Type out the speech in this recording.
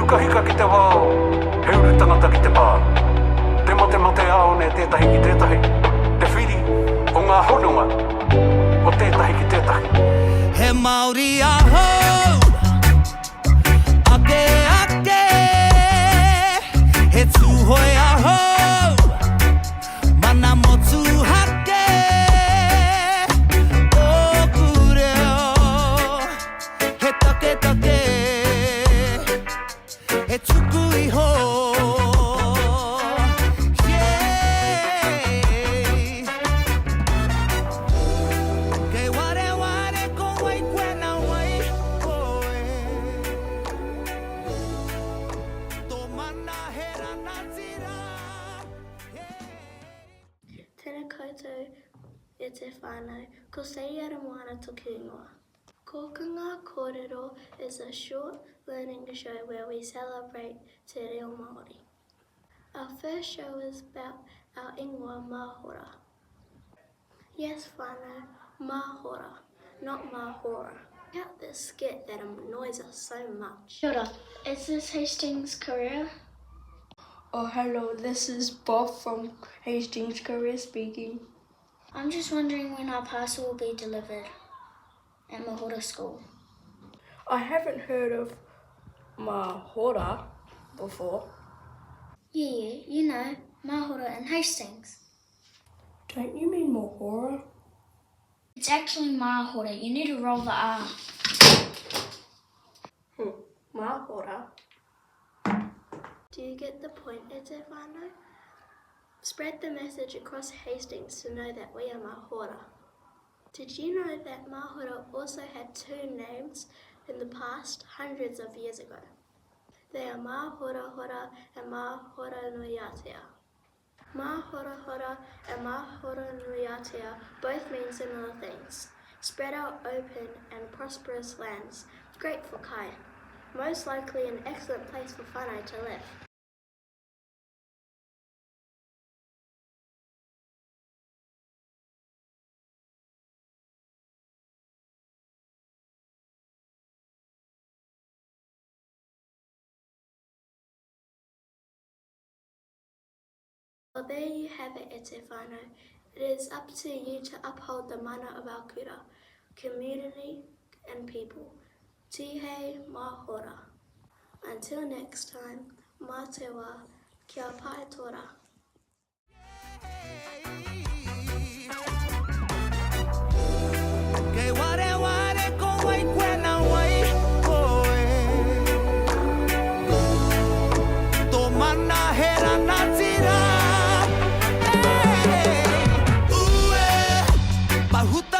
hika hika ki te wao, he uru tangata ki te pā. Te mate ao ne tētahi ki tētahi, te whiri o ngā hononga, o tētahi ki tētahi. He Māori ahau, ake ake, he tūhoi ahau, mana motu hake, o kureo, he take take, he tuku iho. Tēnā koutou e te whānau, ko Seira Moana toku ingoa. Kokanga Kōrero is a short learning show where we celebrate te reo Māori. Our first show is about our ingoa Māhora. Yes, whānau, Māhora, not Māhora. About this skit that annoys us so much. Kia ora, is this Hastings Career? Oh, hello, this is Bob from Hastings Career speaking. I'm just wondering when our parcel will be delivered at Mahora School. I haven't heard of Mahora before. Yeah, you know, Mahora and Hastings. Don't you mean Mahora? It's actually Mahora, you need to roll the R. Mahora? Do you get the point, e te whānau? Spread the message across Hastings to know that we are Māhora. Did you know that Māhora also had two names in the past, hundreds of years ago? They are Māhora Hora and Māhora Nui Atea. Māhora Hora and Māhora Nui Atea both mean similar things. Spread out open and prosperous lands, great for kai. Most likely an excellent place for whānau to live. Well, there you have it, e te whānau. It is up to you to uphold the mana of our kura, community and people. Tihei Māhora. Until next time, mā te wā, kia pai tora. Kei ware ware ko wai kwena wai koe. Tō mana hera nā tira. Ue, pahuta